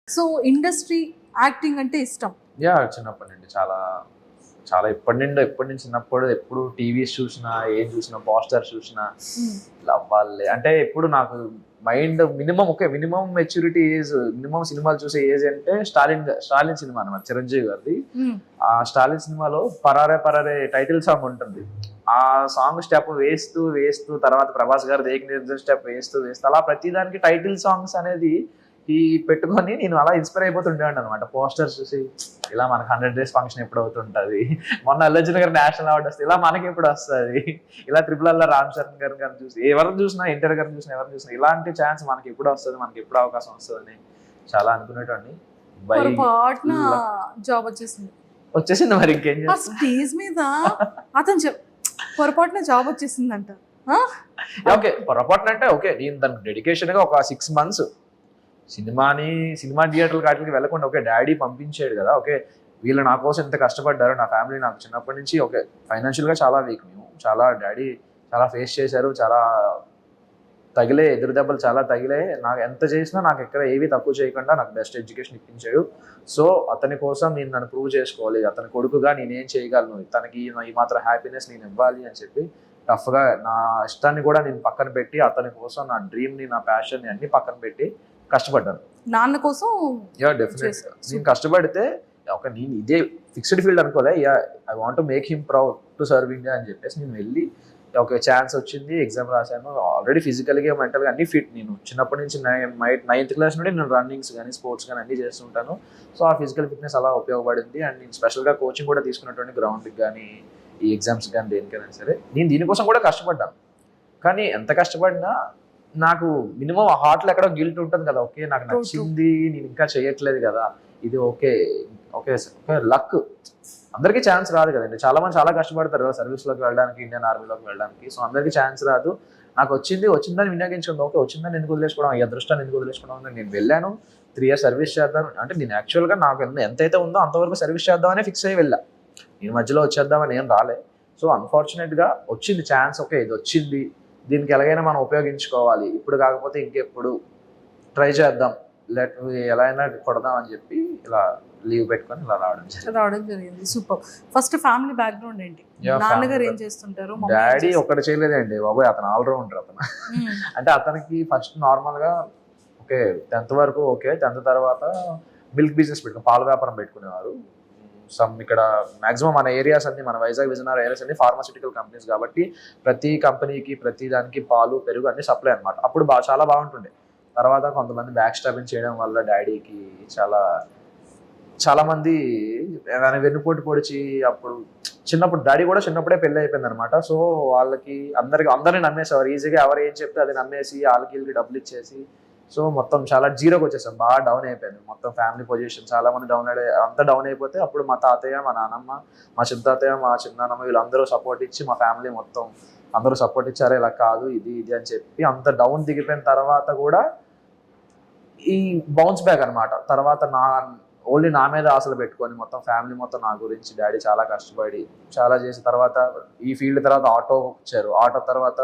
So industry acting అంటే ఇష్టం? Yeah చిన్నప్పటి నుండి చాలా చాలా ఎప్పటి నుంచి చిన్నప్పుడు ఎప్పుడు టీవీస్ చూసినా ఏం చూసినా పోస్టర్స్ చూసినా ఇలా అవ్వాలి అంటే ఎప్పుడు నాకు mind minimum maturity age minimum సినిమాలు చూసే ఏజ్ అంటే స్టాలిన్ సినిమా అనమాట, చిరంజీవి గారిది. ఆ స్టాలిన్ సినిమాలో పరారే పరారే టైటిల్ సాంగ్ ఉంటుంది. ఆ సాంగ్ స్టెప్ వేస్తూ వేస్తూ తర్వాత ప్రభాస్ గారు ఏక నిర్జన్ స్టెప్ వేస్తూ వేస్తూ అలా ప్రతిదానికి టైటిల్ సాంగ్స్ అనేది ఈ పెట్టుకొని నేను అలా ఇన్స్పైర్ అయిపోతుండేవాడిని అనమాట. పోస్టర్స్ చూసి ఇలా మనకు 100 days ఫంక్షన్ ఎప్పుడు అవుతుంటుంది, మొన్న అల్లర్జున్ గారు నేషనల్ అవార్డు వస్తుంది, ఇలా మనకి ఎప్పుడు వస్తుంది, ఇలా ట్రిపుల్ రామ్ చరణ్ గారిని చూసి ఎవరిని చూసినా ఎన్టీఆర్ గారిని చూసినా ఎవరిని చూసినా ఇలాంటి ఛాన్స్ మనకి ఎప్పుడు వస్తుంది, మనకి ఎప్పుడు అవకాశం వస్తుంది అని చాలా అనుకునేటండి. జాబ్ వచ్చేసింది మరి ఇంకేం చేస్తా. స్టేజ్ మీద అతను పొరపాటున జాబ్ వచ్చేసిందంట. ఓకే పొరపాటున అంటే ఓకే నేను దానికి డెడికేషన్ గా ఒక 6 months సినిమా థియేటర్లు వాటికి వెళ్ళకుండా ఓకే డాడీ పంపించాడు కదా, ఓకే వీళ్ళు నా కోసం ఎంత కష్టపడ్డారు, నా ఫ్యామిలీ నాకు చిన్నప్పటి నుంచి ఓకే ఫైనాన్షియల్గా చాలా వీక్, మేము చాలా డాడీ చాలా ఫేస్ చేశారు, చాలా తగిలే ఎదురు దెబ్బలు చాలా తగిలే, నాకు ఎంత చేసినా నాకు ఎక్కడ ఏవి తక్కువ చేయకుండా నాకు బెస్ట్ ఎడ్యుకేషన్ ఇప్పించాడు. సో అతని కోసం నేను నన్ను ప్రూవ్ చేసుకోవాలి, అతని కొడుకుగా నేనేం చేయగలను, తనకి ఈ మాత్రం హ్యాపీనెస్ నేను ఇవ్వాలి అని చెప్పి టఫ్గా నా ఇష్టాన్ని కూడా నేను పక్కన పెట్టి అతని కోసం నా డ్రీమ్ని నా ప్యాషన్ని అన్ని పక్కన పెట్టి కష్టపడ్డాను నాన్న కోసం. యా డెఫినెట్ నేను కష్టపడితే ఒక నేను ఇదే ఫిక్స్డ్ ఫీల్డ్ అనుకోలే, yeah I want to make him proud to serve India అని చెప్పేసి నేను వెళ్ళి ఒక ఛాన్స్ వచ్చింది, ఎగ్జామ్ రాశాను. ఆల్రెడీ ఫిజికల్గా మెంటల్గా అన్ని ఫిట్, నేను చిన్నప్పటి నుంచి 9th class నుండి నేను రన్నింగ్స్ కానీ స్పోర్ట్స్ కానీ అన్నీ చేస్తుంటాను. సో ఆ ఫిజికల్ ఫిట్నెస్ అలా ఉపయోగపడింది. అండ్ నేను స్పెషల్గా కోచింగ్ కూడా తీసుకున్నటువంటి గ్రౌండ్కి కానీ ఈ ఎగ్జామ్స్ కానీ దేనికైనా సరే నేను దీనికోసం కూడా కష్టపడ్డాను. కానీ ఎంత కష్టపడినా నాకు మినిమం ఆ హార్ట్లో ఎక్కడో గిల్ట్ ఉంటుంది కదా, ఓకే నాకు నచ్చింది నేను ఇంకా చేయట్లేదు కదా, ఇది ఓకే ఓకే ఓకే లక్, అందరికీ ఛాన్స్ రాదు కదండి. చాలా మంది చాలా కష్టపడతారు కదా సర్వీస్లోకి వెళ్ళడానికి, ఇండియన్ ఆర్మీలోకి వెళ్ళడానికి. సో అందరికీ ఛాన్స్ రాదు, నాకు వచ్చిందని వినియోగించుకుంది. ఓకే వచ్చిందని ఎందుకు వదిలేసుకోవడం, ఈ అదృష్టాన్ని ఎందుకు వదిలేసుకోవడం, నేను వెళ్ళాను 3 years సర్వీస్ చేద్దాం అంటే నేను యాక్చువల్గా నాకు ఎంతైతే ఉందో అంతవరకు సర్వీస్ చేద్దామని ఫిక్స్ అయ్యి వెళ్ళా, నేను మధ్యలో వచ్చేద్దామని ఏం రాలే. సో అన్ఫార్చునేట్గా వచ్చింది ఛాన్స్, ఓకే ఇది వచ్చింది, దీనికి ఎలాగైనా మనం ఉపయోగించుకోవాలి, ఇప్పుడు కాకపోతే ఇంకెప్పుడు ట్రై చేద్దాం, ఎలా అయినా కొడదాం అని చెప్పి ఇలా లీవ్ పెట్టుకొని ఇలా రావడం జరిగింది. సూపర్. ఫస్ట్ ఫ్యామిలీ బ్యాక్గ్రౌండ్ ఏంటి? నాన్నగారు ఏం చేస్తుంటారు? డాడీ ఒకటి చేయలేదండి బాబోయ్, అతను ఆల్రౌండర్ అతను. అంటే అతనికి ఫస్ట్ నార్మల్గా ఓకే 10th వరకు ఓకే, 10th తర్వాత మిల్క్ బిజినెస్ పాల వ్యాపారం పెట్టుకునేవారు. ఇక్కడ మాక్సిమం మన ఏరియాస్ అన్ని మన వైజాగ్ విజయనగరం ఏరియాస్ అన్ని ఫార్మాసిటికల్ కంపెనీస్ కాబట్టి ప్రతి కంపెనీకి ప్రతి దానికి పాలు పెరుగు అన్ని సప్లై అనమాట. అప్పుడు చాలా బాగుంటుండే. తర్వాత కొంతమంది బ్యాక్ స్టాబింగ్ చేయడం వల్ల డాడీకి చాలా మంది వెన్నుపోటు పొడిచి అప్పుడు డాడీ కూడా చిన్నప్పుడే పెళ్లి అయిపోయింది అనమాట. సో వాళ్ళకి అందరిని నమ్మేసేవారు ఈజీగా, ఎవరు ఏం చెప్తే అది నమ్మేసి వాళ్ళకి వీళ్ళకి డబ్బులు ఇచ్చేసి సో మొత్తం చాలా జీరోకి వచ్చేసాం, బాగా డౌన్ అయిపోయింది మొత్తం ఫ్యామిలీ పొజిషన్. చాలా మంది డౌన్ అయిపోతే అప్పుడు మా తాతయ్య, మా నాన్నమ్మ, మా చిన్న తాతయ్య, మా చిన్నాన్నమ్మ వీళ్ళందరూ సపోర్ట్ ఇచ్చి మా ఫ్యామిలీ మొత్తం అందరూ సపోర్ట్ ఇచ్చారు, ఇలా కాదు ఇది అని చెప్పి అంత డౌన్ దిగిపోయిన తర్వాత కూడా ఈ బౌన్స్ బ్యాక్ అనమాట. తర్వాత ఓన్లీ నా మీద ఆశలు పెట్టుకొని మొత్తం ఫ్యామిలీ మొత్తం నా గురించి డాడీ చాలా కష్టపడి చాలా చేసిన తర్వాత ఈ ఫీల్డ్ తర్వాత ఆటో వచ్చారు, ఆటో తర్వాత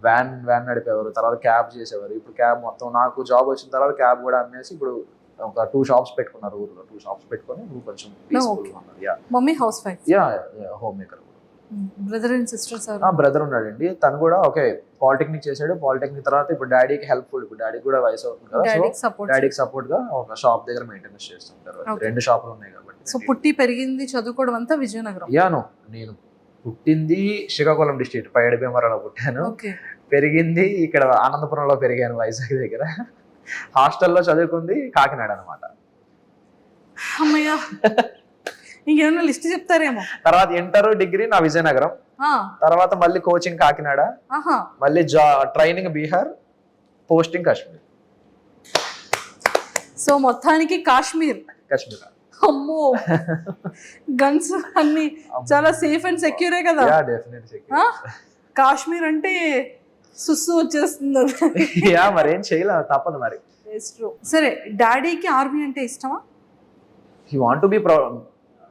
వ్యాన్ నడిపేవారు, తర్వాత క్యాబ్ చేసేవారు. ఇప్పుడు క్యాబ్ మొత్తం నాకు జాబ్ వచ్చిన తర్వాత క్యాబ్ కూడా అమ్మేసి ఇప్పుడు ఒక 2 shops పెట్టుకున్నారు ఊర్లో. 2 shops పెట్టుకొని కొంచెం mummy house wife, home maker. Brother and sisters? Brother ఉన్నాడండి, తను కూడా ఓకే పాలిటెక్నిక్ చేశాడు. పాలిటెక్నిక్ తర్వాత ఇప్పుడు డాడీకి హెల్ప్ఫుల్, ఇప్పుడు డాడీకి కూడా వయసు అవుతుంది కదా, సో డాడీకి సపోర్ట్ గా ఒక షాప్ దగ్గర మెయింటెనెన్స్ చేస్తుంటారు. 2 షాపులు ఉన్నాయి కాబట్టి. సో పుట్టి పెరిగింది చదువుకోవడం అంతా విజయనగరం? నేను పుట్టింది శ్రీకాకుళం డిస్ట్రిక్ట్ పైడి భీమవరంలో పుట్టాను, పెరిగింది ఇక్కడ ఆనందపురంలో పెరిగాను వైజాగ్ దగ్గర. హాస్టల్లో చదువుకుంది కాకినాడ అనమాట. అమ్మయ్య, ఇంకేమన్నా లిస్ట్ చెప్తారేమో. తర్వాత ఇంటర్ డిగ్రీ నా విజయనగరం, తర్వాత మళ్ళీ కోచింగ్ కాకినాడ, మళ్ళీ training Bihar, posting Kashmir. So మొత్తానికి కాశ్మీర్. అమ్మో, గన్స్ అన్ని చాలా సేఫ్ అండ్ సెక్యూరే కదా? కాశ్మీర్ అంటే సుస్సు వచ్చేస్తుంది. మరేం చేయలేదు, తప్పదు మరి. సరే, డాడీకి ఆర్మీ అంటే ఇష్టమా? హీ వాంట్ టు బి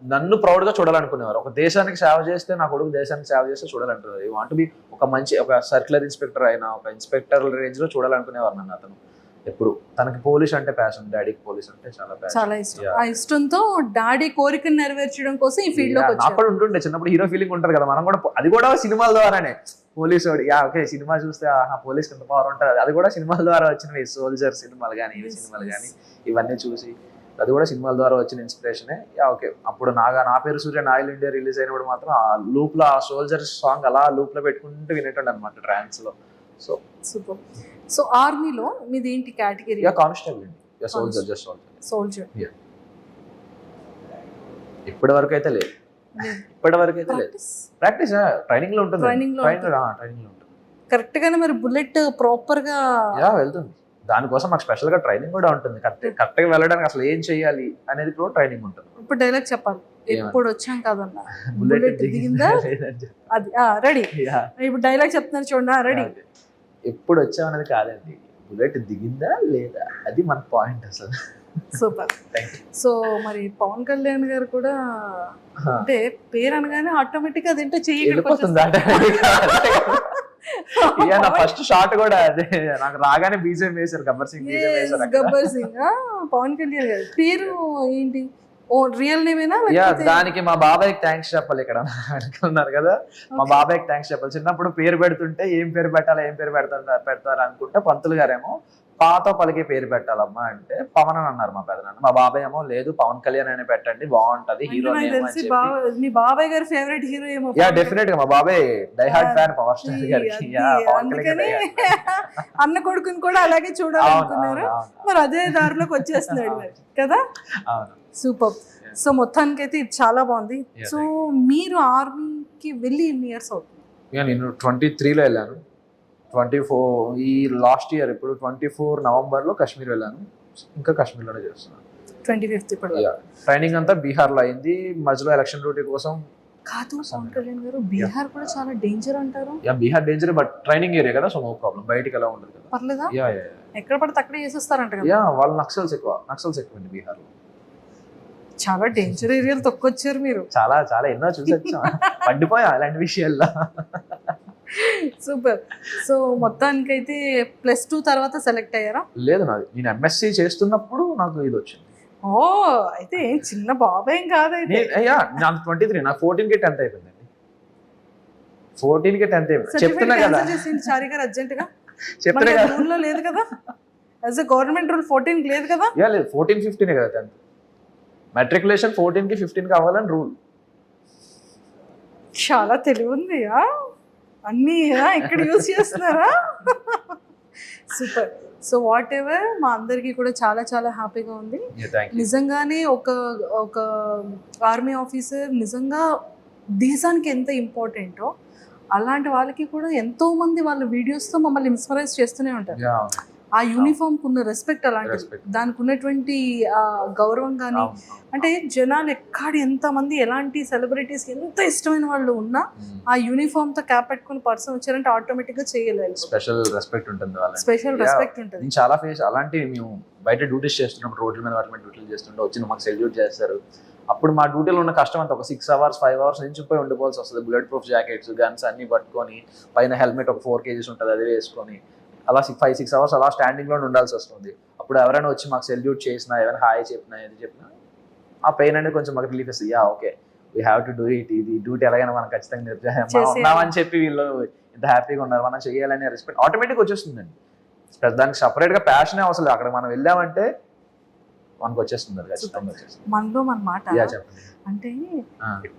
నన్ను ప్రౌడ్ గా చూడాలనుకునేవారు. ఒక దేశానికి సేవ చేస్తే నా కొడుకు దేశానికి సేవ చేస్తే చూడాలంటున్నారు. యూ వాంట్ బి ఒక మంచి ఒక సర్క్యులర్ ఇన్స్పెక్టర్ అయినా ఒక ఇన్స్పెక్టర్ రేంజ్ లో చూడాలనుకునేవారు నన్ను అతను. ఎప్పుడు తనకి పోలీస్ అంటే ప్యాషన్, డాడీకి పోలీస్ అంటే చాలా ప్యాషన్, చాలా ఇష్టం. ఆ ఇష్టంతో డాడీ కోరికను నెరవేర్చడం కోసం ఈ ఫీల్డ్ లోకి వచ్చారు. అప్పుడు ఉంటుండే చిన్నప్పుడు హీరో ఫీలింగ్ ఉంటుంది కదా, మనం కూడా అది కూడా సినిమాల ద్వారానే. పోలీస్ ఓకే సినిమా చూస్తే పోలీస్ ఎంత పవర్ ఉంటుంది, అది కూడా సినిమాల ద్వారా వచ్చినవి. సోల్జర్ సినిమాలు కానీ ఇవి సినిమాలు కానీ ఇవన్నీ చూసి అది కూడా సినిమాల ద్వారా వచ్చిన ఇన్స్పిరేషనే. ఓకే అప్పుడు నా పేరు సూర్య ఆయిల్ ఇండియా రిలీజ్ అయినప్పుడు మాత్రం ఆ లూప్ లో ఆ సోల్జర్ సాంగ్ అలా లూప్ లో పెట్టుకుంటూ వినేటండి అనమాట ట్రాన్స్ లో. So super. సో ఆర్మీలో మీది ఏంటి కేటగిరీ? కానిస్టేబుల్ అండి, సోల్జర్, జస్ట్ సోల్జర్. ఇప్పటి వరకు అయితే లేదు, ఇప్పటి వరకు అయితే లేదు. ప్రాక్టీస్ ట్రైనింగ్ లో ఉంటుంది, ట్రైనింగ్ లో ఉంటుంది కరెక్ట్ గానే. మరి బుల్లెట్ ప్రాపర్ గా వెళ్తుంది, దానికోసం మాకు స్పెషల్ గా ట్రైనింగ్ కూడా ఉంటుంది. కరెక్ట్ గా వెళ్ళడానికి అసలు ఏం చేయాలి అనేది కూడా ట్రైనింగ్ ఉంటుంది. ఇప్పుడు డైలాగ్ చెప్పాలి. ఎప్పుడు వచ్చాం కదన్నా బుల్లెట్ దిగిందా అది రెడీ. ఇప్పుడు డైలాగ్ చెప్తున్నారు చూడండి, రెడీ. ఎప్పుడు వచ్చాం అనేది కాదండి, బుల్లెట్ దిగిందా లేదా, అది మన పాయింట్ అసలు. సూపర్. సో మరి పవన్ కళ్యాణ్ గారు కూడా అంటే పేరు అనగానే ఆటోమేటిక్ గా అదేంటో చేయకపోతుంది. ఫస్ట్ షాట్ కూడా అదే, నాకు రాగానే బీజేపీ వేశారు, గబ్బర్ సింగ్ గబ్బర్ సింగ్. పవన్ కళ్యాణ్ గారు పేరు ఏంటి, ఓ రియల్ నేమేనా? దానికి మా బాబాయ్కి థ్యాంక్స్ చెప్పాలి. ఇక్కడ ఉన్నారు కదా, మా బాబాయ్కి థ్యాంక్స్ చెప్పాలి. చిన్నప్పుడు పేరు పెడుతుంటే ఏం పేరు పెట్టాలి, ఏం పేరు పెడతారు అనుకుంటే పంతులు గారేమో పాత పలికే పేరు పెట్టాలమ్మా అంటే పవన్ అని అన్నారు మా పెదనాన్న. మా బాబాయ్ ఏమో లేదు పవన్ కళ్యాణ్ అని పెట్టండి బాగుంటది హీరో. మీ బాబాయ్ గారి ఫేవరెట్ హీరో ఏమో? డెఫినెట్ గా మా బాబాయ్ die hard fan power star గారికి. అన్న కొడుకుని కూడా అలాగే చూడాలనుకున్నారు, మరి అదే దారిలోకి వచ్చేస్తున్నాడు మరి కదా. సూపర్. సో మొత్తానికి అయితే ఇది చాలా బాగుంది. సో మీరు ఆర్మీకి వెళ్ళి ఎన్ని ఇయర్స్ అవుతుంది? నేను 23లో వెళ్ళాను, 24 ఈ లాస్ట్ ఇయర్ ఇప్పుడు 24 నవంబర్లో కాశ్మీర్ వెళ్ళాను. ఇంకా కాశ్మీర్లోనే చేస్తున్నాను. 25 ఇప్పుడు ట్రైనింగ్ అంతా బీహార్లో అయింది. మధ్యలో ఎలక్షన్ డ్యూటీ కోసం కాదు. పవన్ కళ్యాణ్ గారు బీహార్ కూడా చాలా డేంజర్ అంటారు. Bihar danger, but training area కదా, సో నో ప్రాబ్లం, బయటికి ఎలా ఉండదు కదా. పర్లేదా? ఎక్కడ పడితే అక్కడే చేసేస్తారంట కదా. వాళ్ళు నక్సల్స్ ఎక్కువ బీహార్ లో. చాలా డేంజర్ ఏరియాలు తొక్కొచ్చారు మీరు. చాలా చాలా ఎన్నో చూసి వచ్చాం, పడిపోయా అలాంటి విషయాల్లో. సూపర్. సో మొత్తానికైతే +2 తర్వాత సెలెక్ట్ అయ్యారా? లేదు, నేను ఎంఎస్సీ చేస్తున్నప్పుడు నాకు ఇది వచ్చింది. ఓ అయితే చిన్న బాబాయ్ కాదు అయితే. నాకు 23, నాకు 14కి 10th అయిపోయిందండి. 14కి 10th అయిపోయింది. చెప్తున్నా కదా చారి గారు అర్జెంట్ గా చెప్తున్నా కదా, రూల్ లేదు కదా, యాజ్ ఎ గవర్నమెంట్ రూల్ 14 లేదు కదా. లేదు 14, 15 కదా 10th. మెట్రికులేషన్ 14కి 15 కావాలని రూల్. చాలా తెలివి ఉంది అన్ని ఇక్కడ యూజ్ చేస్తున్నారా? సూపర్. సో వాట్ ఎవర్, మా అందరికీ కూడా చాలా చాలా హ్యాపీగా ఉంది. నిజంగానే ఒక ఆర్మీ ఆఫీసర్ నిజంగా దేశానికి ఎంత ఇంపార్టెంటో అలాంటి వాళ్ళకి కూడా ఎంతో మంది వాళ్ళ వీడియోస్తో మమ్మల్ని ఇన్స్పైరైజ్ చేస్తూనే ఉంటారు. ఆ యూనిఫామ్ కున్న రెస్పెక్ట్ అలాంటిది, దానికి ఉన్నటువంటి గౌరవం కానీ, అంటే జనాలు ఎంతమంది ఎలాంటి సెలబ్రిటీస్ ఎంత ఇష్టమైన వాళ్ళు ఉన్నా ఆ యూనిఫామ్ తో క్యాప్ పెట్టుకుని పర్సన్ వచ్చారంటే ఆటోమేటిక్ గా చేయలేదు. స్పెషల్ రెస్పెక్ట్ ఉంటుంది, స్పెషల్ రెస్పెక్ట్ ఉంటుంది. చాలా ఫేస్ అలాంటి మేము బయట డ్యూటీస్ చేస్తున్నప్పుడు, రోడ్ల మీద వాటి మీద డ్యూటీలు చేస్తుంటే వచ్చి మాకు సెల్యూట్ చేస్తారు. అప్పుడు మా డ్యూటీలో ఉన్న కష్టం అంతా ఒక 6 hours 5 hours నించిపోయి ఉండిపోవాల్సి వస్తుంది. బుల్లెట్ ప్రూఫ్ జాకెట్స్, గన్స్ అన్ని పట్టుకొని, పైన హెల్మెట్ ఒక 4 kgs ఉంటుంది అది వేసుకొని, అలా 5-6 hours అలా స్టాండింగ్ లో ఉండాల్సి వస్తుంది. అప్పుడు ఎవరైనా వచ్చి మాకు సెల్యూట్ చేసినా, ఎవరైనా హాయ్ చెప్పినా, ఏది చెప్పినా ఆ పెయిన్ అనేది కొంచెం మాకు రిలీఫ్ ఇస్తుంది. Okay we have to do it, ఇది డ్యూటీ ఎలాగైనా మనం ఖచ్చితంగా ఉన్నామని చెప్పి వీళ్ళు ఇంత హ్యాపీగా ఉన్నారు, మనం చేయాలనే రెస్పెక్ట్ ఆటోమేటిక్ వచ్చేస్తుందండి. దానికి సపరేట్ గా ప్యాషనే అవసరం లేదు. అక్కడ మనం వెళ్ళామంటే మనకు వచ్చేస్తుంది, ఖచ్చితంగా వచ్చేస్తుంది మనలో మన మాట. అంటే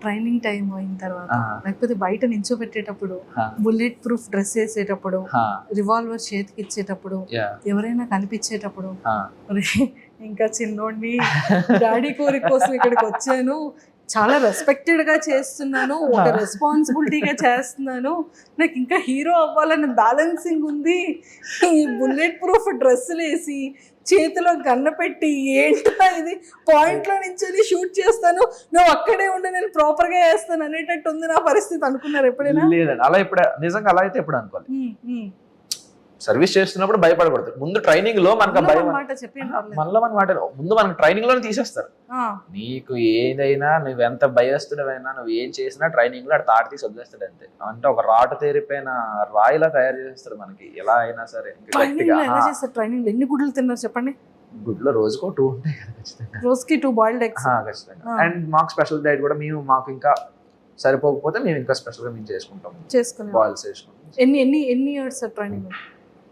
ట్రైనింగ్ టైం అయిన తర్వాత, లేకపోతే బయట నించోబెట్టేటప్పుడు, బుల్లెట్ ప్రూఫ్ డ్రెస్ వేసేటప్పుడు, రివాల్వర్ చేతికి ఇచ్చేటప్పుడు, ఎవరైనా కనిపించేటప్పుడు, ఇంకా చిన్నోడిని డాడీ కోరిక కోసం ఇక్కడికి వచ్చాను, చాలా రెస్పెక్టెడ్ గా చేస్తున్నాను, ఒక రెస్పాన్సిబిలిటీగా చేస్తున్నాను, నాకు ఇంకా హీరో అవ్వాలని బ్యాలెన్సింగ్ ఉంది, ఈ బుల్లెట్ ప్రూఫ్ డ్రెస్సులు వేసి చేతిలో గన్న పెట్టి ఏంటో ఇది పాయింట్ లో నుంచి షూట్ చేస్తాను, నువ్వు అక్కడే ఉండి నేను ప్రాపర్ గా వేస్తాను అనేటట్టు ఉంది నా పరిస్థితి అనుకున్నారు ఎప్పుడైనా? లేదండి, అలా ఇప్పుడు నిజంగా అలా అయితే ఎప్పుడు అనుకోవాలి. సర్వీస్ చేస్తున్నప్పుడు భయపడకూడదు. ముందు ట్రైనింగ్ లో మనకు భయం మాట చెప్పి మళ్ళీ మన మాట ముందు మనకు ట్రైనింగ్ లోనే తీసేస్తారు. నీకు ఏదైనా నువ్వు ఎంత భయస్తుడమైనా నువ్వు ఏం చేసినా ట్రైనింగ్ లో తాటి తీసి వదిలేస్తాడు అంతే. అంటే ఒక రాటు తేరిపోయిన రాయిలా తయారు చేస్తాడు మనకి ఎలా అయినా సరే. ట్రైనింగ్ ఎన్ని గుడ్లు తిన్నారు చెప్పండి? గుడ్లో రోజుకో 2 ఉంటాయి కదా ఖచ్చితంగా. రోజుకి 2 బాయిల్డ్ ఎగ్స్ ఖచ్చితంగా. అండ్ మాకు స్పెషల్ డైట్ కూడా మాకు ఇంకా సరిపోకపోతే మేము ఇంకా స్పెషల్ గా మేము చేసుకుంటాం బాయిల్స్ చేసుకుంటాం. ఎన్ని ఇయర్స్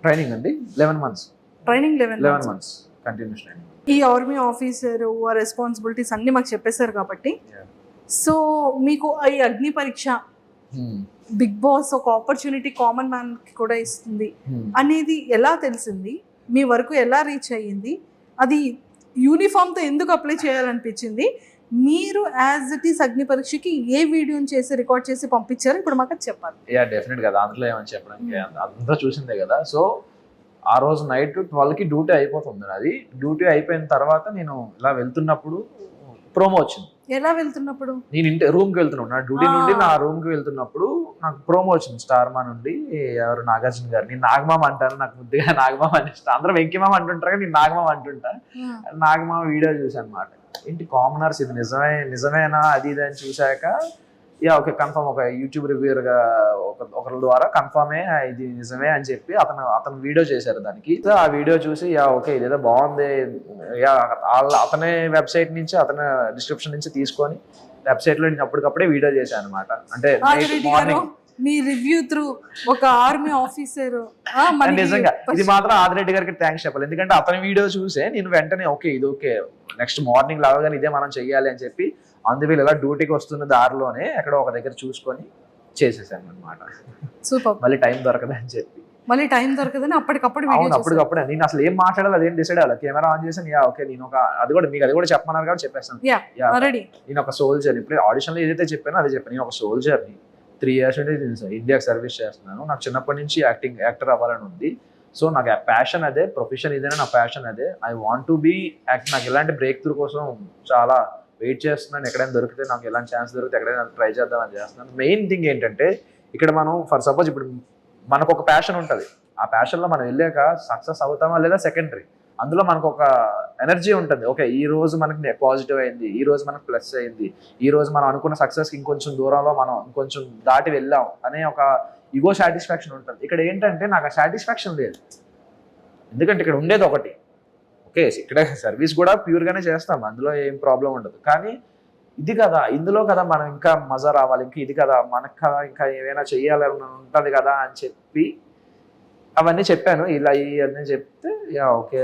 ట్రైనింగ్ అండి 11 months. Training 11 months continuous training. ఈ ఆర్మీ ఆఫీసర్ ఆ రెస్పాన్సిబిలిటీస్ అన్ని మాకు చెప్పేశారు కాబట్టి, సో మీకు ఈ అగ్ని పరీక్ష బిగ్ బాస్ ఒక ఆపర్చునిటీ కామన్ మ్యాన్ కి కూడా ఇస్తుంది అనేది ఎలా తెలిసింది? మీ వరకు ఎలా రీచ్ అయ్యింది? అది యూనిఫామ్ తో ఎందుకు అప్లై చేయాలనిపించింది? మీరు యాజ్ ఇట్ ఈస్ అగ్ని పరీక్షకి ఏ వీడియోని చేసి రికార్డ్ చేసి పంపించారు ఇప్పుడు మాకు చెప్పాలి. డెఫినెట్ గా దాంట్లో ఏమని చెప్పడానికి అందరూ చూసిందే కదా. సో ఆ రోజు నైట్ 12కి డ్యూటీ అయిపోతుంది. అది డ్యూటీ అయిపోయిన తర్వాత నేను ఇలా వెళ్తున్నప్పుడు ప్రోమో వచ్చింది. ఎలా వెళ్తున్నప్పుడు? నేను రూమ్ కి వెళ్తున్నాను, నా డ్యూటీ నుండి నా రూమ్ కి వెళ్తున్నప్పుడు నాకు ప్రోమో వచ్చింది స్టార్ మా నుండి. ఎవరు నాగార్జున గారు. నేను నాగమామ అంటాను, నాకు ముద్దుగా నాగమామ అని ఇష్టం. అందరూ వెంకిమామ అంటుంటారు కానీ నేను నాగమామ అంటుంటా. నాగమామ వీడియో చూసాను అనమాట. ఏంటి కామనర్స్ ఇది నిజమేనా అది ఇది అని చూశాక ఓకే కన్ఫర్మ్ ఒక యూట్యూబ్ రివ్యూర్ గా ఒకరి ద్వారా కన్ఫర్మే ఇది నిజమే అని చెప్పి అతను వీడియో చేశారు దానికి. ఆ వీడియో చూసి ఓకే ఇదేదో బాగుంది, అతనే వెబ్సైట్ నుంచి అతని డిస్క్రిప్షన్ నుంచి తీసుకొని వెబ్సైట్ లో నేను అప్పటికప్పుడే వీడియో చేశాను అనమాట. అంటే మార్నింగ్ మీ రివ్యూ త్రూ ఒక ఆర్మీ ఆఫీసర్. నిజంగా ఇది మాత్రం ఆదిరెడ్డి గారికి థ్యాంక్స్ చెప్పాలి. ఎందుకంటే అతని వీడియో చూసే నేను వెంటనే ఓకే ఇది ఓకే నెక్స్ట్ మార్నింగ్ లాగానే ఇదే మనం చెయ్యాలి అని చెప్పి అందువల్ల ఇలా డ్యూటీకి వస్తున్న దారిలోనే ఎక్కడో ఒక దగ్గర చూసుకొని చేసేసాను అనమాట. సూపర్. మళ్ళీ టైం దొరకదని చెప్పి అప్పటికప్పుడు నేను అసలు ఏం మాట్లాడాలి అదేం డిసైడ్ అవ్వాలి. కెమెరా ఆన్ చేసాను ఓకే నేను ఒక అది కూడా చెప్పమన్నారు కాబట్టి చెప్పేస్తాను. నేను ఒక సోల్జర్. ఇప్పుడు ఆడిషన్ లో ఏదైతే చెప్పానో అదే చెప్పాను. నేను ఒక సోల్జర్ని 3 years నుండి ఇండియాకి సర్వీస్ చేస్తున్నాను. నాకు చిన్నప్పటి నుంచి యాక్టర్ అవ్వాలని ఉంది. సో నాకు ప్యాషన్ అదే, ప్రొఫెషన్ ఇదేనా నా ప్యాషన్ అదే. I want to be act. నాకు ఎలాంటి బ్రేక్ త్రూ కోసం చాలా వెయిట్ చేస్తున్నాను. ఎక్కడైనా దొరికితే నాకు ఎలాంటి ఛాన్స్ దొరికితే ఎక్కడైనా ట్రై చేద్దామని చేస్తున్నాను. మెయిన్ థింగ్ ఏంటంటే ఇక్కడ మనం ఫర్ సపోజ్ ఇప్పుడు మనకు ఒక ప్యాషన్ ఉంటుంది. ఆ ప్యాషన్లో మనం వెళ్ళాక సక్సెస్ అవుతామా లేదా సెకండరీ. అందులో మనకు ఒక ఎనర్జీ ఉంటుంది. ఓకే ఈ రోజు మనకి పాజిటివ్ అయింది, ఈ రోజు మనకు ప్లస్ అయింది, ఈ రోజు మనం అనుకున్న సక్సెస్కి ఇంకొంచెం దూరంలో మనం ఇంకొంచెం దాటి వెళ్ళాం అనే ఒక ఇగో సాటిస్ఫాక్షన్ ఉంటుంది. ఇక్కడ ఏంటంటే నాకు ఆ సాటిస్ఫాక్షన్ లేదు. ఎందుకంటే ఇక్కడ ఉండేది ఒకటి. ఓకే ఇక్కడ సర్వీస్ కూడా ప్యూర్గానే చేస్తాం, అందులో ఏం ప్రాబ్లం ఉండదు. కానీ ఇది కదా ఇందులో కదా మనం ఇంకా మజా రావాలి, ఇంకా ఇది కదా మనకు కదా ఇంకా ఏమైనా చెయ్యాలని ఉంటుంది కదా అని చెప్పి అవన్నీ చెప్పాను. ఇలా ఇవన్నీ చెప్తే ఓకే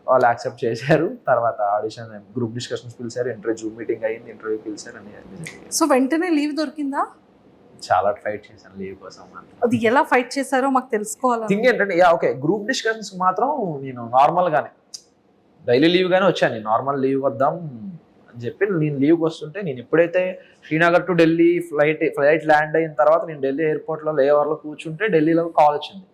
వాళ్ళు యాక్సెప్ట్ చేశారు. తర్వాత ఆడిషన్ గ్రూప్ డిస్కషన్స్ పిలిచారు, ఇంటర్వ్యూ జూమ్ మీటింగ్ అయ్యింది, ఇంటర్వ్యూ పిలిచారు అని. సో వెంటనే లీవ్ దొరికిందా? చాలా ఫైట్ చేశాను లీవ్ కోసం. అది ఎలా ఫైట్ చేశారో మాకు తెలుసుకోవాలి. థింగ్ ఏంటంటే ఓకే గ్రూప్ డిస్కషన్స్ మాత్రం నేను నార్మల్ గానే డైలీ లీవ్ గానే వచ్చాను. నేను నార్మల్ లీవ్ వద్దాం అని చెప్పి నేను లీవ్కి వస్తుంటే నేను ఎప్పుడైతే Srinagar to Delhi flight land అయిన తర్వాత నేను ఢిల్లీ ఎయిర్పోర్ట్లో లేఓవర్లో కూర్చుంటే ఢిల్లీలో కాల్ వచ్చింది,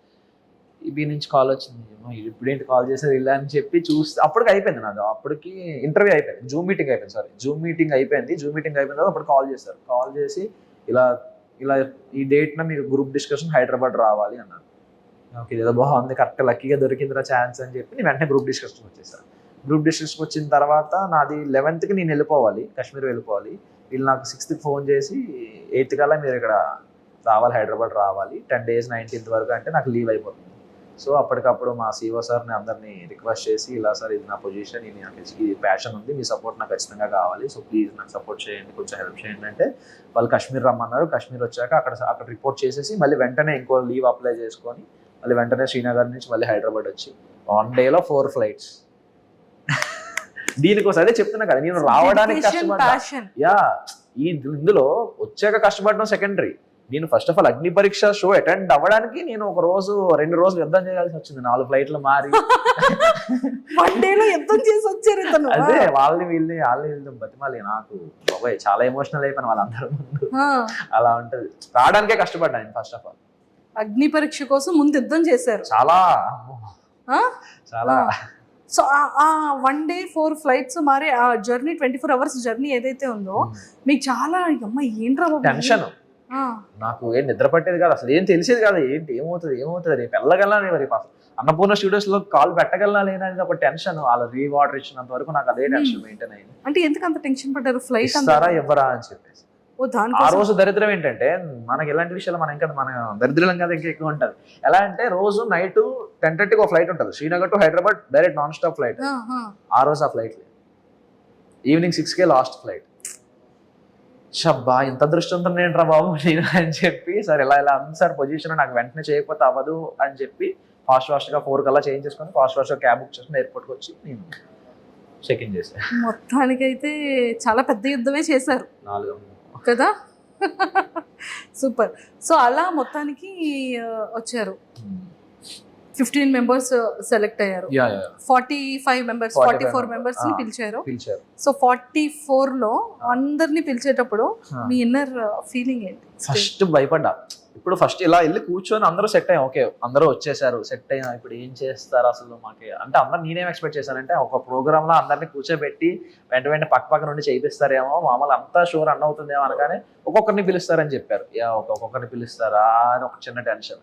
ఈబీ నుంచి కాల్ వచ్చింది. ఇప్పుడేంటి కాల్ చేశారు ఇలా అని చెప్పి చూస్తే అప్పటికి అయిపోయింది నాది. అప్పటికి ఇంటర్వ్యూ అయిపోయింది, జూమ్ మీటింగ్ అయిపోయింది. జూమ్ మీటింగ్ అయిపోయిన తర్వాత అప్పుడు కాల్ చేశారు. కాల్ చేసి ఇలా ఈ డేట్న మీకు గ్రూప్ డిస్కషన్ హైదరాబాద్ రావాలి అన్నారు. ఓకే ఏదో బాగుంది, కరెక్ట్ లక్కీగా దొరికిందిరా ఛాన్స్ అని చెప్పి నేను వెంటనే గ్రూప్ డిస్కషన్ వచ్చేసాను. గ్రూప్ డిస్కషన్ వచ్చిన తర్వాత నాది 11th నేను వెళ్ళిపోవాలి, కాశ్మీర్ వెళ్ళిపోవాలి. వీళ్ళు నాకు 6th ఫోన్ చేసి 8th కల్లా మీరు ఇక్కడ రావాలి, హైదరాబాద్ రావాలి, 10 days 19th వరకు అంటే నాకు లీవ్ అయిపోతుంది. సో అప్పటికప్పుడు మా సిఓ సార్ని అందరినీ రిక్వెస్ట్ చేసి ఇలా సార్ ఇది నా పొజిషన్, ఇది ప్యాషన్ ఉంది, మీ సపోర్ట్ నాకు ఖచ్చితంగా కావాలి, సో ప్లీజ్ నాకు సపోర్ట్ చేయండి, కొంచెం హెల్ప్ చేయండి అంటే వాళ్ళు కాశ్మీర్ రమ్మన్నారు. కాశ్మీర్ వచ్చాక అక్కడ రిపోర్ట్ చేసేసి మళ్ళీ వెంటనే ఇంకో లీవ్ అప్లై చేసుకొని మళ్ళీ వెంటనే శ్రీనగర్ నుంచి మళ్ళీ హైదరాబాద్ వచ్చి 1 dayలో 4 flights. దీనికోసం అదే చెప్తున్నా కదా నేను రావడానికి కష్టపడ్డా. ఇందులో వచ్చాక కష్టపడడం సెకండరీ. నేను ఫస్ట్ ఆఫ్ ఆల్ అగ్ని పరీక్ష షో అటెండ్ అవ్వడానికి నేను 2 రోజులు యుద్ధం చేయాల్సి వచ్చింది. 4 flightలు మారి అదే వాళ్ళని బతిమాలి. నాకు బాబాయ్ చాలా ఎమోషనల్ అయిపోయిన వాళ్ళందరూ ముందు. అలా ఉంటది. రావడానికే కష్టపడ్డా నేను ఫస్ట్ ఆఫ్ ఆల్. అగ్ని పరీక్ష కోసం ముందు యుద్ధం చేశారు చాలా. సో ఆ 1 day 4 flights మరి ఆ జర్నీ 24 hours జర్నీ ఏదైతే ఉందో మీకు చాలా అమ్మ ఏంట్రా టెన్షన్. నాకు ఏం నిద్ర పట్టేది కాదు, అసలు ఏం తెలిసేది కాదు, ఏంటి ఏమవుతుంది రేపు వెళ్ళగలనా మరి అసలు అన్నపూర్ణ స్టూడియోస్ లో కాల్ పెట్టగలనా లేనా అనేది ఒక టెన్షన్. వాళ్ళ రీవార్డర్ ఇచ్చినంత వరకు నాకు అదే టెన్షన్ మెయింటైన్ అయింది. అంటే ఎందుకు అంత టెన్షన్ పడ్డారు? ఫ్లైట్ ఇస్తారా ఇవ్వరా అని చెప్పేసి. ఆ రోజు దరిద్రం ఏంటంటే మనకి ఎలాంటి విషయాలు మనం ఇంకా మన దరిద్రం కదా ఇంకా ఎక్కువ ఉంటుంది. ఎలా అంటే రోజు నైట్ 10:30కి ఒక ఫ్లైట్ ఉంటుంది Srinagar to Hyderabad, direct non stop flight. ఆ రోజు ఆ ఫ్లైట్ ఈవినింగ్ 6కే లాస్ట్ ఫ్లైట్. షబ్బా ఇంత దృష్టంతో నేను రా బాబు నేను అని చెప్పి సార్ ఇలా ఉంది సార్ పొజిషన్, నాకు వెంటనే చేయకపోతే అవ్వదు అని చెప్పి ఫాస్ట్గా 4 కల్లా చేంజ్ చేసుకొని ఫాస్ట్గా క్యాబ్ బుక్ చేసుకుని ఎయిర్పోర్ట్కి వచ్చి నేను చెక్ ఇన్ చేశాను. మొత్తానికైతే చాలా పెద్ద యుద్ధమే చేశారు 4 కదా. సూపర్. సో అలా మొత్తానికి వచ్చారు. 15 మెంబర్స్ సెలెక్ట్ అయ్యారు. 45 మెంబర్స్ 44 మెంబర్స్ ని పిలిచారు. సో 44 లో అందరిని పిలిచేటప్పుడు మీ ఇన్నర్ ఫీలింగ్ ఏంటి? ఫస్ట్ భయపడ్డా. ఇప్పుడు ఫస్ట్ ఇలా వెళ్ళి కూర్చొని అందరూ సెట్ అయ్యాం, ఓకే అందరూ వచ్చేసారు, సెట్ అయ్యాం, ఇప్పుడు ఏం చేస్తారు అసలు మాకే అంటే అందరు నేనేం ఎక్స్పెక్ట్ చేశానంటే ఒక ప్రోగ్రామ్ లో అందరినీ కూర్చోబెట్టి వెంట పక్క నుండి చేయిస్తారేమో, మామూలు అంతా షో రన్ అవుతుందేమో అనగానే ఒక్కొక్కరిని పిలుస్తారని చెప్పారు. ఒక్కొక్కరిని పిలుస్తారా అని ఒక చిన్న టెన్షన్.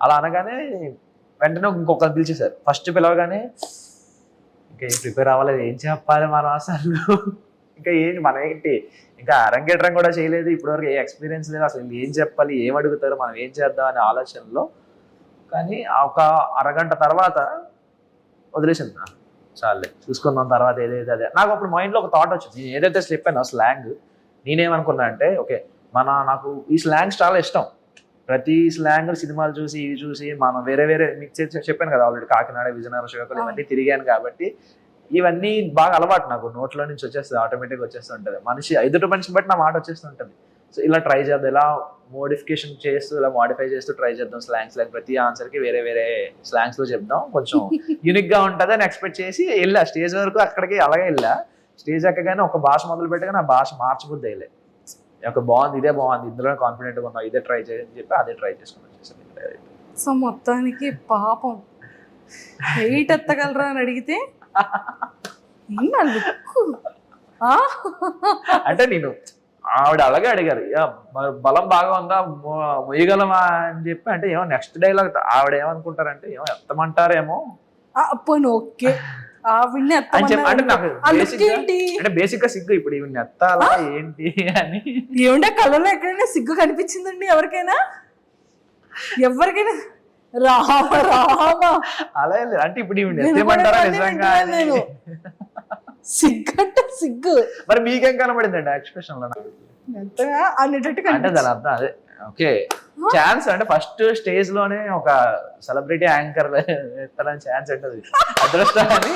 అలా అనగానే వెంటనే ఇంకొకరిని పిలిచేశారు. ఫస్ట్ పిలవగానే ఇంకా ఏం ప్రిపేర్ అవ్వలేదు, ఏం చెప్పాలి మనం అసలు, ఇంకా మనం ఏంటి ఇంకా అరంగేట్రం కూడా చేయలేదు, ఇప్పటివరకు ఏ ఎక్స్పీరియన్స్ లేదు, అసలు ఏం చెప్పాలి, ఏం అడుగుతారు, మనం ఏం చేద్దాం అనే ఆలోచనలో. కానీ ఒక అరగంట తర్వాత వదిలేసింది, చాలే చూసుకుందాం తర్వాత ఏదైతే అదే. నాకు అప్పుడు మైండ్లో ఒక థాట్ వచ్చింది, నేను ఏదైతే స్లిప్ అయినా స్లాంగ్ నేనేమనుకున్నా అంటే ఓకే నాకు ఈ స్లాంగ్స్ చాలా ఇష్టం. ప్రతి స్లాంగ్ సినిమాలు చూసి ఇవి చూసి మనం వేరే మీకు చెప్పాను కదా ఆల్రెడీ, కాకినాడ విజయనగరం శ్రీకాకుళం ఇవన్నీ తిరిగాను కాబట్టి ఇవన్నీ బాగా అలవాటు, నాకు నోట్లో నుంచి వచ్చేస్తుంది, ఆటోమేటిక్గా వచ్చేస్తూ ఉంటుంది. ఎదుటి మనిషిని బట్టి నా మాట వచ్చేస్తుంటుంది. సో ఇలా ట్రై చేద్దాం, ఇలా మోడిఫికేషన్ చేస్తూ ఇలా మోడిఫై చేస్తూ ట్రై చేద్దాం స్లాంగ్స్. ప్రతి ఆన్సర్కి వేరే స్లాంగ్స్లో చెప్దాం, కొంచెం యూనిక్గా ఉంటుంది అని ఎక్స్పెక్ట్ చేసి వెళ్ళా. స్టేజ్ వరకు అక్కడికి అలాగే వెళ్ళా. స్టేజ్ ఎక్కగానే ఒక భాష మొదలు పెట్టగా నా భాష మార్చబుద్ధి అయ్యలే. బాగుంది, ఇదే బాగుంది, ఇందులో కాన్ఫిడెంట్గా ఉన్నావు, ఇదే ట్రై చేయని చెప్పి అదే ట్రై చేసుకుని వచ్చేసాను. సో మొత్తానికి పాపం వెయిట్ ఎత్తగలరా అని అడిగితే అంటే నేను ఆవిడ అలాగే అడిగారు, బలం బాగా ఉందా మొయ్యగలమా అని చెప్పి. అంటే ఏమో నెక్స్ట్ డైలాగ్ ఆవిడ ఏమనుకుంటారంటే ఏమో ఎత్తమంటారేమో ఓకే ఆవిడ్ని అంటే నాకు బేసిక్ గా సిగ్గు, ఇప్పుడు ఈవిడ్ని ఎత్తాలా ఏంటి అని. ఏమంటే కళ్ళలో ఎక్కడైనా సిగ్గు కనిపించిందండి ఎవరికైనా? రామ అలా లేదు. అంటే ఇప్పుడు ఈవిడ్ని ఎత్తేమంటారా నిజంగా? సిగ్గు మరి మీకేం కనబడిందండి ఎక్స్ప్రెషన్ లో? అనేటట్టుగా అంటే దాని అర్థం అదే ఓకే ఛాన్స్ అంటే ఫస్ట్ స్టేజ్ లోనే ఒక సెలబ్రిటీ యాంకర్ ఎత్తడానికి ఛాన్స్ ఉంటుంది, అదృష్టం అని.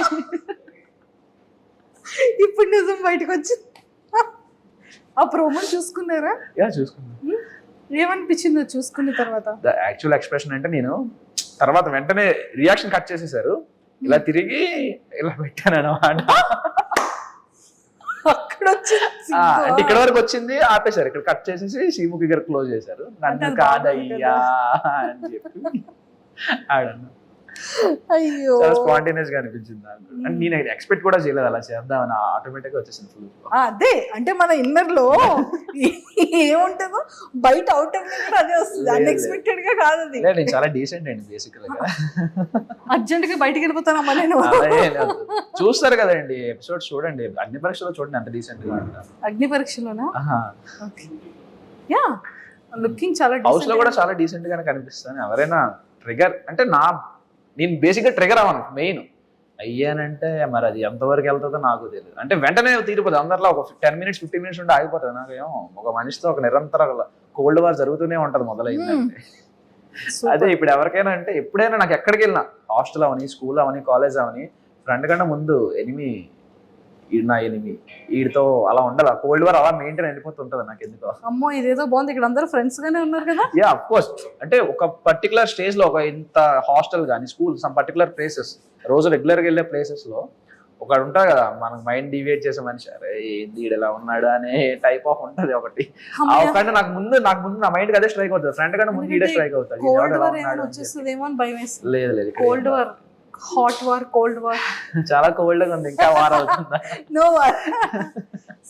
ఇప్పుడు నిజం బయటకు వచ్చి ఆ ప్రోమో చూసుకున్నారా? చూసుకున్నా. ఏమనిపించిందో చూసుకున్న తర్వాత? యాక్చువల్ ఎక్స్ప్రెషన్ అంటే నేను తర్వాత వెంటనే రియాక్షన్ కట్ చేసేసారు, ఇలా తిరిగి ఇలా పెట్టాను అన్నమాట. అంటే ఇక్కడ వరకు వచ్చింది ఆపేశారు, ఇక్కడ కట్ చేసేసి శ్రీముఖి గారు క్లోజ్ చేశారు. నన్ను కాదయ్యా అని చెప్పి ఆడన్నా. అయ్యో చాలా స్పాంటేనియస్ గా అనిపించింది నాకు. అంటే నేను ఎక్స్పెక్ట్ కూడా చేయలేదు అలా చేద్దామని, ఆటోమేటిక్ గా వచ్చేసింది ఫుల్. అదే అంటే మన ఇన్నర్ లో ఏముంటుందో బయట అవుట్ కూడా అదే వస్తుంది, అన్ఎక్స్పెక్టెడ్ గా కాదు అది. నేను చాలా డీసెంట్ అండి బేసికల్ గా. అర్జెంట్ గా బయటకి వెళ్ళిపోతానమ్మా నేను. చూస్తారు కదండి ఎపిసోడ్స్ చూడండి, అగ్ని పరీక్షలో చూడండి అంత డీసెంట్ గా. అగ్ని పరీక్షలోనా? యా లుకింగ్ చాలా హౌస్ లో కూడా చాలా డీసెంట్ గానే కనిపిస్తాను. ఎవరైనా ట్రిగర్ అంటే నేను బేసిక్గా ట్రిగర్ అవ్వను, మెయిన్ అయ్యానంటే మరి అది ఎంతవరకు వెళ్తుందో నాకు తెలియదు. అంటే వెంటనే తీరిపోతుంది, అందరిలో ఒక 10 minutes 15 minutes ఉంటే ఆగిపోతుంది. నాకు ఏమో ఒక మనిషితో ఒక నిరంతర కోల్డ్ వార్ జరుగుతూనే ఉంటుంది మొదలైందంటే. అదే ఇప్పుడు ఎవరికైనా అంటే ఎప్పుడైనా నాకు ఎక్కడికి వెళ్ళినా, హాస్టల్ అవని, స్కూల్ అవని, కాలేజ్ అవని, ఫ్రెండ్ కంటే ముందు నా ఎనిమి వీడితో అలా ఉండాలి. కోల్డ్ వార్ అలా మెయింటైన్ అయిపోతుంటది నాకు ఎందుకో. అమ్మో ఇదేదో బాగుంది, ఇక్కడ అందరూ ఫ్రెండ్స్ గానే ఉన్నారు కదా. Yeah of course. అంటే ఒక పర్టికులర్ స్టేజ్ లో ఒక ఇంత హాస్టల్ కానీ స్కూల్ సమ్ పర్టికులర్ ప్లేసెస్ రోజు రెగ్యులర్ గా వెళ్ళే ప్లేసెస్ లో ఒకడు ఉంటాడు కదా మనకు మైండ్ డివేట్ చేసే మనిషి, అరే ఏంది ఇలా ఉన్నాడు అనే టైప్ ఆఫ్ ఉంటది ఒకటి. ఒకటి నాకు ముందు నా మైండ్ అదే స్ట్రైక్ అవుతుంది, ఫ్రెండ్ కంటే ముందు ఇదే స్ట్రైక్ అవుతుంది. లేదు cold war, hot war, cold war చాలా కోల్డ్ గా ఉంది, ఇంకా వార్ అవుతుందా? No war.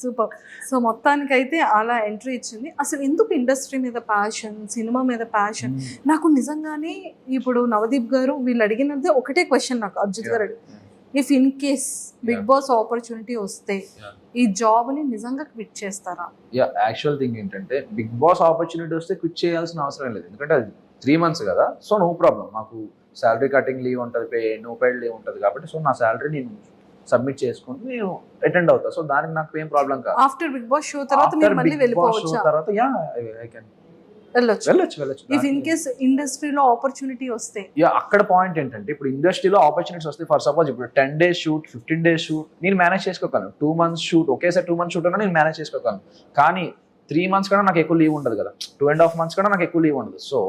సూపర్. సో మొత్తానికైతే అలా ఎంట్రీ ఇచ్చింది. అసలు ఎందుకు ఇండస్ట్రీ మీద ప్యాషన్, సినిమా మీద ప్యాషన్? నాకు నిజంగానే ఇప్పుడు నవదీప్ గారు వీళ్ళు అడిగినది ఒకటే క్వశ్చన్ నాకు అర్జిత్ గారు if in case Bigg Boss opportunity వస్తే ఈ జాబ్ ని నిజంగా క్విట్ చేస్తారా? యాక్చువల్ థింగ్ ఏంటంటే బిగ్ బాస్ ఆపర్చునిటీ వస్తే క్విట్ చేయాల్సిన అవసరం లేదు, ఎందుకంటే అది 3 months కదా. సో నో ప్రాబ్లం, మాకు శాలరీ కటింగ్ లీవ్ ఉంటుంది, నో పెయిడ్ లీవ్ ఉంటుంది కాబట్టి సో నా శాలరీ నేను సబ్మిట్ చేసుకుని నేను అటెండ్ అవుతా. సో దానికి నాకు ఏం ప్రాబ్లం కాదు. ఆఫ్టర్ బిగ్ బాస్ షో తర్వాత మీరు మళ్ళీ వెళ్ళిపోవచ్చా? తర్వాత ఐ కెన్ వెళ్ళొచ్చు. ఇఫ్ ఇన్ కేస్ ఇండస్ట్రీలో ఆపర్చునిటీ వస్తే అక్కడ పాయింట్ ఏంటంటే ఇప్పుడు ఇండస్ట్రీలో ఆపర్చునిటీస్ వస్తే ఫర్ సపోజ్ ఇప్పుడు 10 days షూట్, 15 days షూట్ నేను మేనేజ్ చేసుకోగలను. 2 months షూట్ ఒకేసారి 2 months షూట్ అన్నా నేను మేనేజ్ చేసుకోగలను. కానీ 3 months కన్నా నాకు ఎక్కువ లీవ్ ఉండదు కదా, 2.5 months కన్నా నాకు ఎక్కువ లీవ్ ఉండదు. సో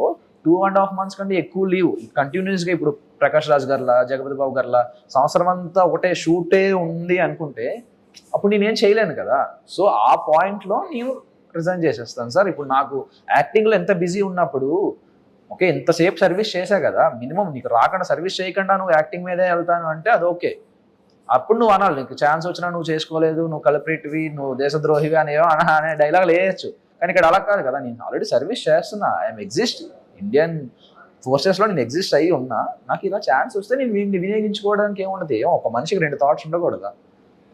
2.5 months కంటే ఎక్కువ లీవ్ కంటిన్యూస్గా ఇప్పుడు ప్రకాష్ రాజ్ గారిలా, జగపతి బాబు గారిలా సంవత్సరం అంతా ఒకటే షూటే ఉంది అనుకుంటే అప్పుడు నేనేం చేయలేను కదా. సో ఆ పాయింట్లో నేను రిజైన్ చేసేస్తాను సార్. ఇప్పుడు నాకు యాక్టింగ్లో ఎంత బిజీ ఉన్నప్పుడు ఓకే ఎంతసేపు సర్వీస్ చేశా కదా, మినిమం నీకు రాకుండా సర్వీస్ చేయకుండా నువ్వు యాక్టింగ్ మీదే వెళ్తాను అంటే అది ఓకే. అప్పుడు నువ్వు అనాలి, నీకు ఛాన్స్ వచ్చినా నువ్వు చేసుకోలేదు, నువ్వు కల్ప్రిట్వి, నువ్వు దేశద్రోహివి అనేవో అనే డైలాగ్ వేయచ్చు. కానీ ఇక్కడ అలా కాదు కదా, నేను ఆల్రెడీ సర్వీస్ చేస్తున్నా, ఐఎమ్ ఎగ్జిస్ట్ ఇండియన్ ఫోర్సెస్లో నేను ఎగ్జిస్ట్ అయ్యి ఉన్నా. నాకు ఇలా ఛాన్స్ వస్తే నేను వినియోగించుకోవడానికి ఏముండదు. ఒక మనిషికి 2 thoughts ఉండకూడదా,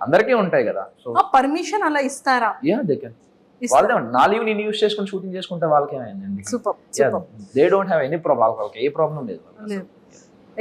అందరికీ ఉంటాయి కదా. సో పర్మిషన్ అలా ఇస్తారా? They can. వాళ్ళదే నా లీవ్ నేను యూస్ చేసుకుని షూటింగ్ చేసుకుంటే వాళ్ళకి ఏమైందండి. Super. They don't have any problem, వాళ్ళకి ఏ ప్రాబ్లం లేదు.